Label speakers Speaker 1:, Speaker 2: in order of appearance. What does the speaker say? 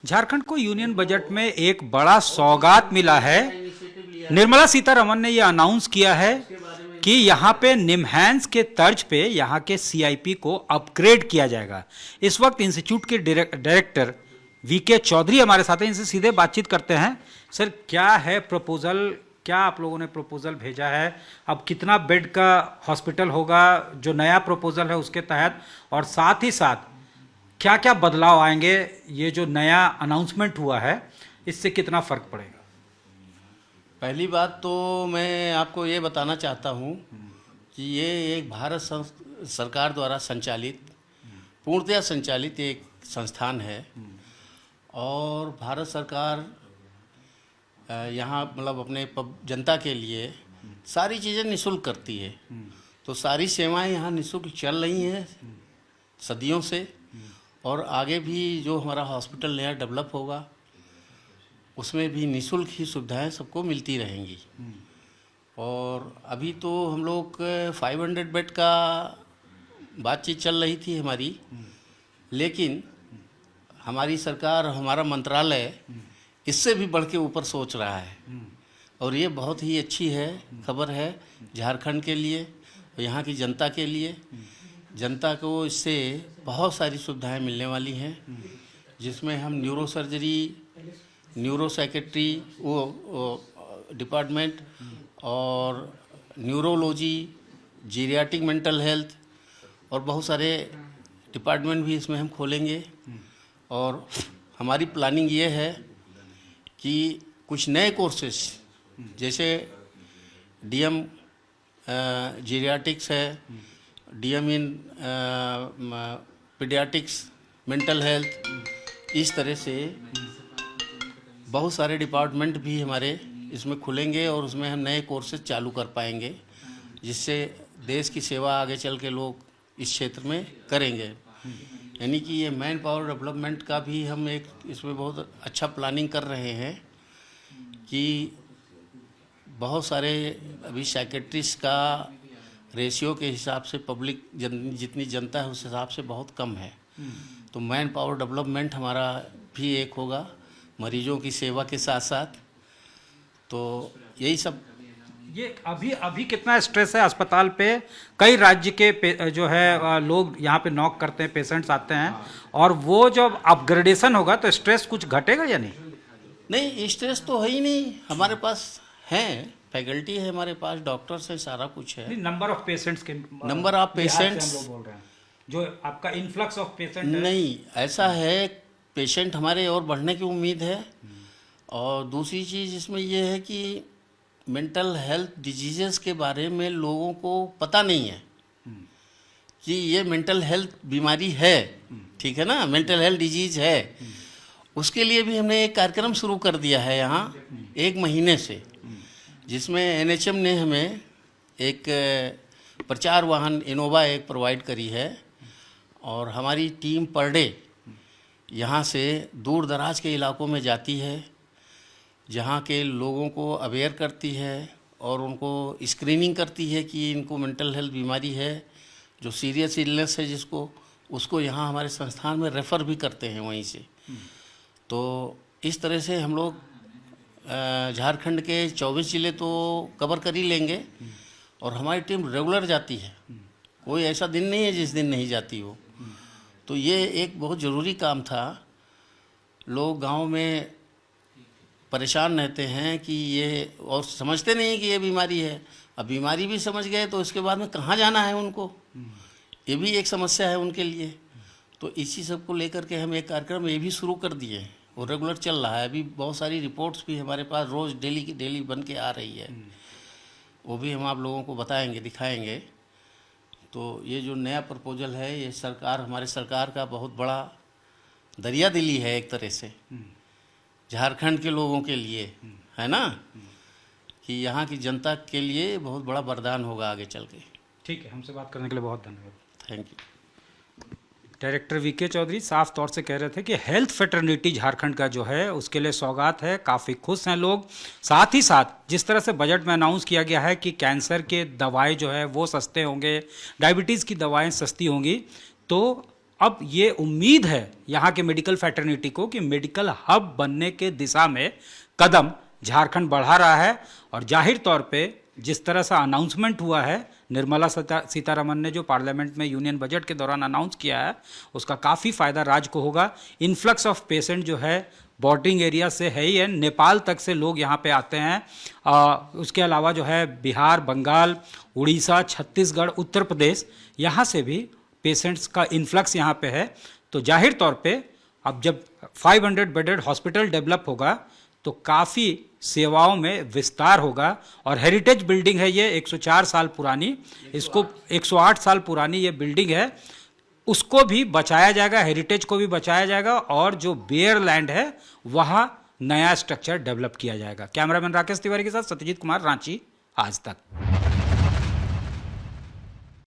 Speaker 1: झारखंड को union budget में एक बड़ा सौगात मिला है। निर्मला सीतारमण ने यह अनाउंस किया है कि यहाँ पे निमहैंस के तर्ज पे यहाँ के सीआईपी को अपग्रेड किया जाएगा। इस वक्त इंस्टीट्यूट के डायरेक्टर वीके चौधरी हमारे साथ हैं, इनसे सीधे बातचीत करते हैं। सर, क्या है प्रपोजल, क्या आप लोगों ने प्रपोजल भेजा है? अब कितना बेड का हॉस्पिटल होगा जो नया प्रपोजल है उसके तहत, और साथ ही साथ क्या क्या बदलाव आएंगे? ये जो नया अनाउंसमेंट हुआ है इससे कितना फर्क पड़ेगा?
Speaker 2: पहली बात तो मैं आपको ये बताना चाहता हूँ कि ये एक भारत सरकार द्वारा संचालित, पूर्णतया संचालित एक संस्थान है और भारत सरकार यहाँ मतलब अपने जनता के लिए सारी चीज़ें निःशुल्क करती है। तो सारी सेवाएं यहाँ निःशुल्क चल रही हैं सदियों से, और आगे भी जो हमारा हॉस्पिटल नया डेवलप होगा उसमें भी निःशुल्क ही सुविधाएं सबको मिलती रहेंगी। और अभी तो हम लोग 500 बेड का बातचीत चल रही थी हमारी, लेकिन हमारी सरकार, हमारा मंत्रालय इससे भी बढ़ के ऊपर सोच रहा है और ये बहुत ही अच्छी है खबर है झारखंड के लिए और यहाँ की जनता के लिए। जनता को इससे बहुत सारी सुविधाएं मिलने वाली हैं, जिसमें हम न्यूरो सर्जरी, न्यूरो साइकेट्री वो डिपार्टमेंट और न्यूरोलॉजी, जीरियाटिक मेंटल हेल्थ और बहुत सारे डिपार्टमेंट भी इसमें हम खोलेंगे। और हमारी प्लानिंग ये है कि कुछ नए कोर्सेस जैसे डीएम जीरियाटिक्स है, DM in paediatrics, mental health, इस तरह से बहुत सारे डिपार्टमेंट भी हमारे इसमें खुलेंगे और उसमें हम नए कोर्सेज चालू कर पाएंगे, जिससे देश की सेवा आगे चल के लोग इस क्षेत्र में करेंगे। यानी कि ये मैन पावर डेवलपमेंट का भी हम एक इसमें बहुत अच्छा प्लानिंग कर रहे हैं कि बहुत सारे अभी साइकेट्रिस्ट का रेशियो के हिसाब से पब्लिक जितनी जनता है उस हिसाब से बहुत कम है। तो मैन पावर डेवलपमेंट हमारा भी एक होगा मरीजों की सेवा के साथ साथ। तो यही सब।
Speaker 1: ये अभी कितना स्ट्रेस है अस्पताल पे? कई राज्य के जो है लोग यहाँ पे नॉक करते हैं, पेशेंट्स आते हैं, और वो जब अपग्रेडेशन होगा तो स्ट्रेस कुछ घटेगा या नहीं?
Speaker 2: नहीं, स्ट्रेस तो है ही नहीं। हमारे पास हैं, फैकल्टी है, हमारे पास डॉक्टर्स है, सारा कुछ है।
Speaker 1: नंबर ऑफ पेशेंट्स के,
Speaker 2: नंबर ऑफ पेशेंट्स
Speaker 1: बोल रहे हैं जो आपका इन्फ्लक्स ऑफ पेशेंट
Speaker 2: नहीं, ऐसा है पेशेंट हमारे और बढ़ने की उम्मीद है। और दूसरी चीज़ इसमें यह है कि मेंटल हेल्थ डिजीज़ेस के बारे में लोगों को पता नहीं है कि ये मेंटल हेल्थ बीमारी है, ठीक है ना, मेंटल हेल्थ डिजीज़ है। उसके लिए भी हमने एक कार्यक्रम शुरू कर दिया है यहाँ 1 महीने से, जिसमें एनएचएम ने हमें एक प्रचार वाहन इनोवा एक प्रोवाइड करी है और हमारी टीम पर डे यहाँ से दूर दराज के इलाकों में जाती है, जहाँ के लोगों को अवेयर करती है और उनको स्क्रीनिंग करती है कि इनको मेंटल हेल्थ बीमारी है, जो सीरियस इलनेस है जिसको, उसको यहाँ हमारे संस्थान में रेफ़र भी करते हैं वहीं से। तो इस तरह से हम लोग झारखंड के 24 ज़िले तो कवर कर ही लेंगे और हमारी टीम रेगुलर जाती है। कोई ऐसा दिन नहीं है जिस दिन नहीं जाती हो। तो ये एक बहुत ज़रूरी काम था। लोग गांव में परेशान रहते हैं कि ये, और समझते नहीं कि ये बीमारी है। अब बीमारी भी समझ गए तो इसके बाद में कहाँ जाना है उनको, ये भी एक समस्या है उनके लिए। तो इसी सब को लेकर के हम एक कार्यक्रम ये भी शुरू कर दिए हैं और रेगुलर चल रहा है। अभी बहुत सारी रिपोर्ट्स भी हमारे पास रोज़ डेली की डेली बन के आ रही है, वो भी हम आप लोगों को बताएंगे, दिखाएंगे। तो ये जो नया प्रपोजल है, ये सरकार, हमारे सरकार का बहुत बड़ा दरिया दिली है एक तरह से झारखंड के लोगों के लिए, है ना, कि यहाँ की जनता के लिए बहुत बड़ा वरदान होगा आगे चल के।
Speaker 1: ठीक है, हमसे बात करने के लिए बहुत धन्यवाद।
Speaker 2: Thank you.
Speaker 1: Director VK Chaudhary साफ तौर से कह रहे थे कि हेल्थ फेटर्निटी झारखंड का जो है उसके लिए सौगात है, काफ़ी खुश हैं लोग। साथ ही साथ जिस तरह से बजट में अनाउंस किया गया है कि कैंसर के दवाएं जो है वो सस्ते होंगे, डायबिटीज़ की दवाएं सस्ती होंगी, तो अब ये उम्मीद है यहाँ के मेडिकल फैटर्निटी को कि मेडिकल हब बनने के दिशा में कदम झारखंड बढ़ा रहा है। और जाहिर तौर पे जिस तरह से अनाउंसमेंट हुआ है, निर्मला सीतारमन ने जो पार्लियामेंट में यूनियन बजट के दौरान अनाउंस किया है, उसका काफ़ी फायदा राज्य को होगा। इन्फ्लक्स ऑफ पेशेंट जो है बॉर्डरिंग एरिया से है ही है, नेपाल तक से लोग यहाँ पे आते हैं। उसके अलावा जो है बिहार, बंगाल, उड़ीसा, छत्तीसगढ़, उत्तर प्रदेश, यहाँ से भी पेशेंट्स का इन्फ्लक्स यहाँ पे है। तो जाहिर तौर पे अब जब 500 बेडेड हॉस्पिटल डेवलप होगा तो काफ़ी सेवाओं में विस्तार होगा। और हेरिटेज बिल्डिंग है ये, 104 साल पुरानी, इसको 108 साल पुरानी ये बिल्डिंग है, उसको भी बचाया जाएगा, हेरिटेज को भी बचाया जाएगा। और जो बेयर लैंड है वहाँ नया स्ट्रक्चर डेवलप किया जाएगा। कैमरामैन राकेश तिवारी के साथ सत्यजीत कुमार, रांची, आज तक।